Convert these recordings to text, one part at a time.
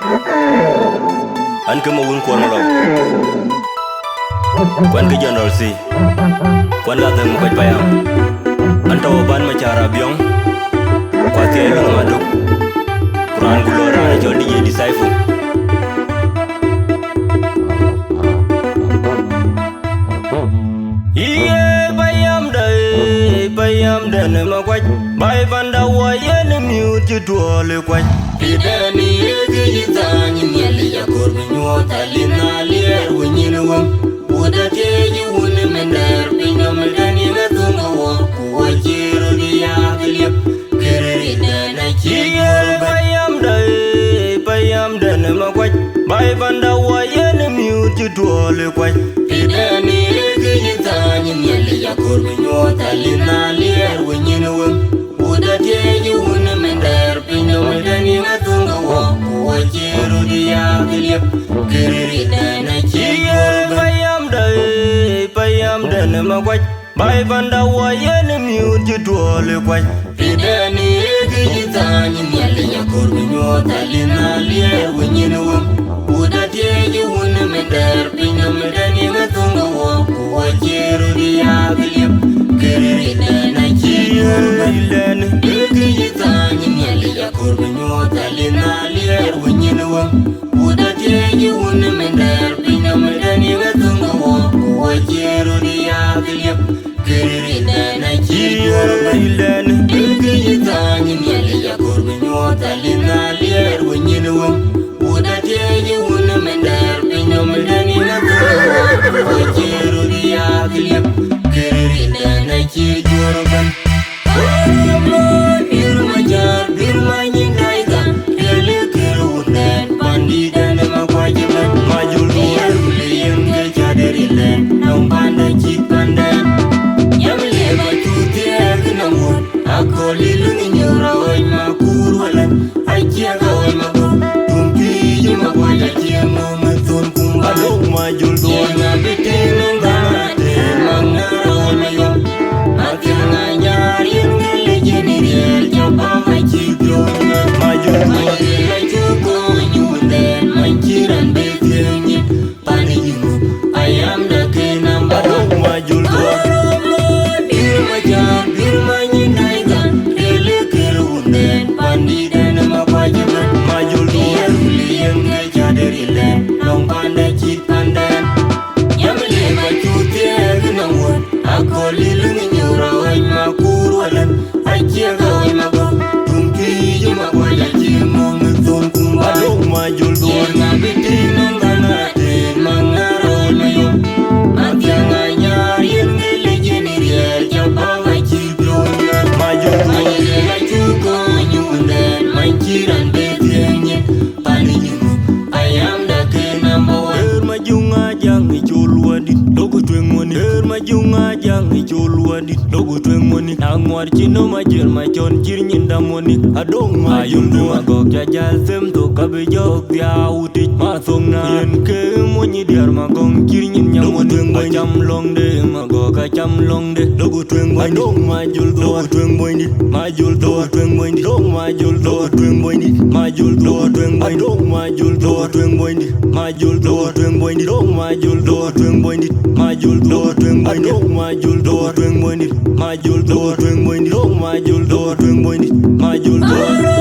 An ke mawun kwan lo kwan ke general si kwan la dem ko bayam an taw ban ma cara biong kwa ke lo ngado Quran gulora jo DJ disciple bayam dane ma kwaj bay banda wa yen miut ju dole kwaj Idani yegi yitani nyeli ya korbi nyota lina lier winyil wam Uda teji wuni mender pinyo medani ngatunga wa Kuwa jiru di ya gilip Kiriri dana chiyur bayam dane ma kwaj bay banda wa yen miut ju dole kwaj Idani yegi yitani nyeli ya korbi nyota lina lier winyil wam Uda teji wuni mender pinyo medani ngatunga wa Kuwa jiru di ya gilip Kiriri dana chiyur bayam dane ma kwaj bay banda wa yen miut ju dole kwaj Idani yegi yitani nyeli ya korbi nyota lina lier winyil wam Uda teji wuni mender pinyo medani ngatunga wa Kuwa jiru di ya gilip Kiriri dana chiyur Ilene Yegi yitani nyeli ya korbi nyota lina lier winyil wam Uda teji wuni mender pinyo medani ngatunga wa Kuwa jiru di ya gilip Kiriri dana chiyur Ilene Yegi yitani nyeli ya korbi nyota lina lier winyil wam Uda teji wuni mender pinyo medani ngatunga wa Kuwa jiru di ya gilip Kiriri dana chiyur Birma jar, birma nyindai ga Ele kerunen, pandi dana makwajiban majul Yaruli yang kejadari len Nong panda cik pandan Yamle batuti agnamur Ako lilungi nyura oi makur walan Aji aga oi makur Tumpi jima kwaja cia memetun kumbal majul Yenga bete nonggate Mangara oi mayom Akhir nganyar yang ngele jeni riel Japa maci biongnya majul Ayela cuko nyunden Manciran betingnya Pani jimu ayam dake nambah majul Birma jar, birma nyindai ga Ele kerunden Pandi dana makwajiban majul Yaruli yang kejadari len Nong panda cik pandan Yamle bacuti agnamur Ako lilungi nyura oi makur walan Aji aga oi makur Tumpi jima kwaja cimu ngetun kumbal majul Yenga bete nonggate mangara oi mayom Akia nganyar yang ngele jeni riel Japa maci biongnya majul Ayela cuko nyunden Manciran betingnya Pani jimu ayam dake nambawan majunga jang ichul wadit dogo tweng moni majunga jang ichul wadit dogo tweng moni angwar chino majel machon chirnyin damoni adong mayul duma gok jajal sem to kabe jok dia utik masong na yen ke moni diar magong chirnyin nyamoni acham long de magok acham long de dogo tweng moni adong majul dogo tweng moni majul dogo tweng moni dong majul dogo tweng moni majul dogo tweng moni dong majul dogo tweng moni majul dogo tweng moni dong majul dogo tweng moni majul dogo tweng moni dong majul dogo tweng moni majul dogo tweng moni dong majul dogo tweng moni majul dogo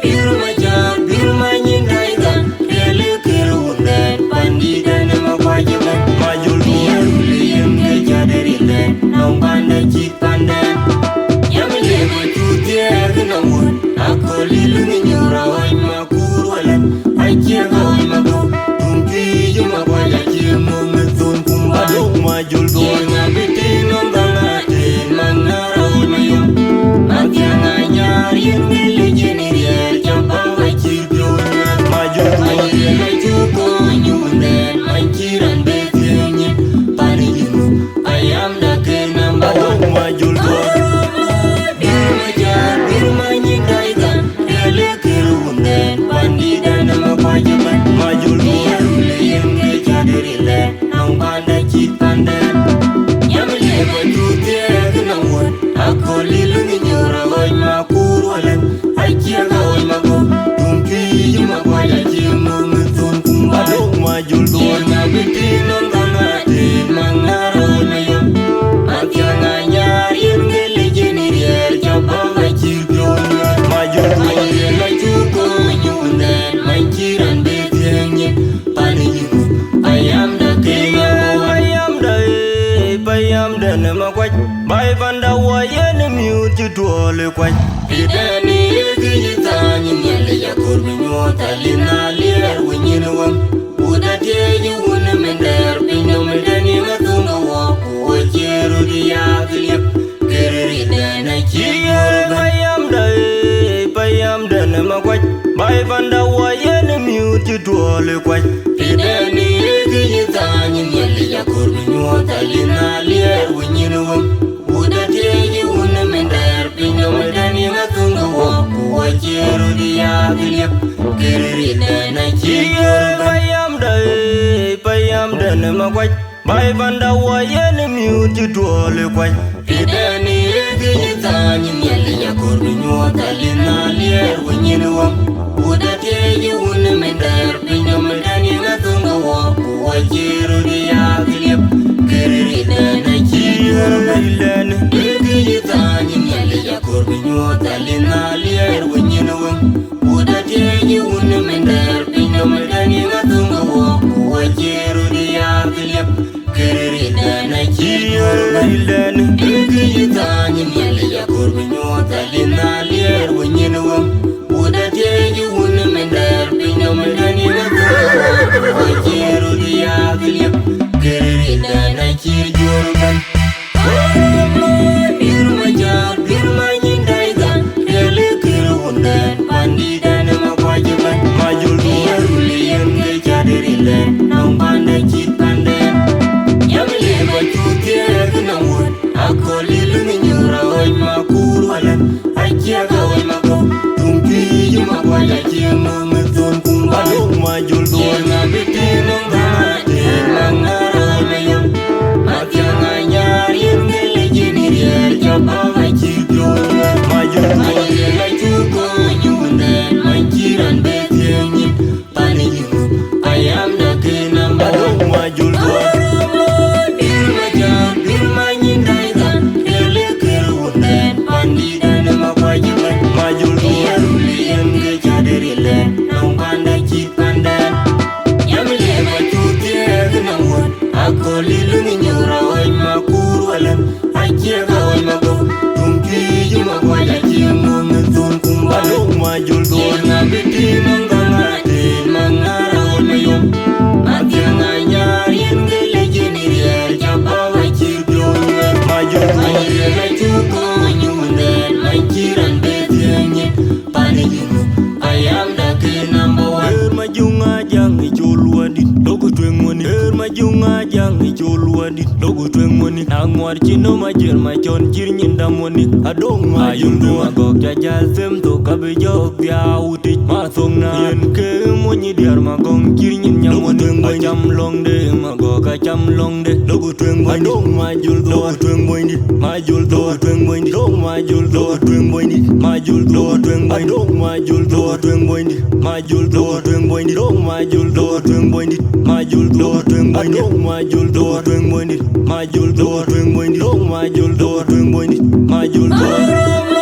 Birma jar, birma nyindai ga Ele kerunden Pandi dana makwajiban majul Yaruli yang kejadari len Nong panda cik pandan Yamle bacuti agnamur Ako lilungi nyura oi makur walan Aji aga oi makur Tumpi jima kwaja cimu ngetun kumbal majul Yenga bete nonggate mangara oi mayom Akia nganyar yang ngele talina lier winyin wam uda teji wun mender pinyo medani matunga waku wajeru diya gilip keriri dana Iyere payam dana makwaj Bai banda wayen miuti duole kwaj Pidani gini tanyin yali ya kurbi nyuwa talina lier winyin wam uda teji wun mender pinyo medani matunga waku wajeru diya gilip keriri dana Iyere payam dana makwaj Bai banda wayen miuti duole kwaj Pidani gini tanyin yali ya kurbi nyuwa talina lier winyin wam uda teji wun mender pinyo medani matunga waku wajeru diya gilip keriri dana Iyere gini tanyin yali ya kurbi nyuwa talina lier winyin wam uda teji wun mender pinyo medani matunga waku wajeru diya gilip keriri dana gini tanyin yali ya kurbi nyuwa talina lier winyin wam uda teji wun mender pinyo medani matunga waku wajeru diya gilip keriri dana jirjurban Birma jar, birma nyindai gan Yali kira wundan, pandi dana makwajiban Majul duwa Ruliyan ge jadiri len, nang pandai cit pandan Yamile macuti egna wun Ako lilu minyura oi makur walan Akia ka oi mako Tumpi yu makwaja cia mengetun kumbal Adong majul duwa Cia ngabiti menggati Mangara oi mayam Makia nganyar yin gele jinirier Japa wajib yonya Majul duwa Ayere lajuko nyundan Manciran betiangin Pani yungu Ayam da kenamba Adong majul duwa Birma jar, birma nyindai gan Yali kira wundan Pandi dana makwajiban Majul duwa Ruliyan ge jadiri len Nang pandai cit pandan Yamile macuti egna wun Ako lilu minyura oi makur walan Akia ka oi mako Tumpi yu makwaja cia mengetun kumbal Adong majul duwa Cia ngabiti menggangati Mangara oi mayom Makia nganyar yin gele jinirier Japa wajib yonya Majul duwa Ayere lajuko nyundan Manciran betiangin Pani yungu Ayam da kenamba wan Majunga jang ichulwa dit Dogo tweng money Majunga jang ichulwa dit Dogo tweng money Angwar chino majir machon chir nyinda money Adong majul duwa Gok jajal sem to kabe jok dia utich Masong na yen ke monyi diar magong chir nyin nyam money Acham long de magok acham long de Dogo tweng money Adong majul duwa Dogo tweng money Majul duwa tweng money Dong majul duwa tweng money Majul duwa tweng money Adong majul duwa tweng money Majul duwa tweng money Dong majul duwa tweng money Majul duwa tweng money Dong majul duwa tweng money Majul duwa tweng money Dong majul duwa tweng money Majul duwa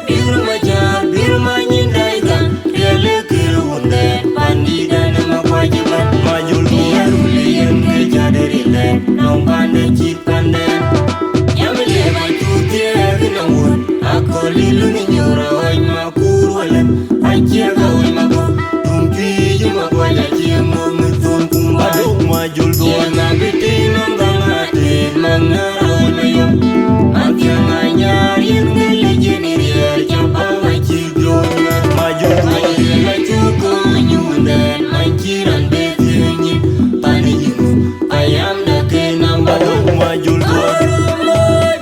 Birma jar, birma nyindai gan Yali kira wundan Pandi dana makwajiban Majul duwa Ruliyan ge jadiri len Nang pandai cit pandan Yamile macuti egna wun Ako lilu minyura oi makur walan Akia ka oi mako Tumpi yu makwaja cia mengetun kumbal Adong majul duwa Cia ngabiti menggangati Mangara oi mayom Makia nganyar yin gele jinirier Japa wajib yonya Majul duwa Ayere lajuko nyundan Manciran betiangin Pani yungu Ayam da kenamba Adong majul duwa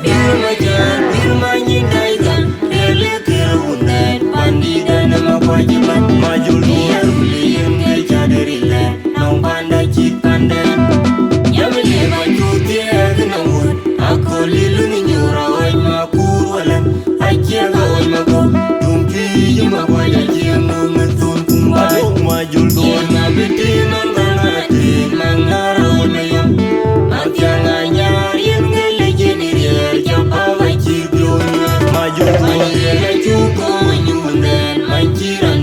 Birma jar, birma nyindai gan Yali kira wundan Pandi dana makwajiban Majul duwa Ruliyan ge jadiri len Nang pandai cit pandan Yamile macuti egna wun Ako lilu minyura oi makur walan Akia ka oi mako Tumpi yu makwaja cia mengetun kumbal Adong majul duwa Cia ngabiti menggangati Mangara oi mayom Makia nganyar yin gele jinirier Japa wajib yonya Majul duwa Ayere lajuko nyundan Manciran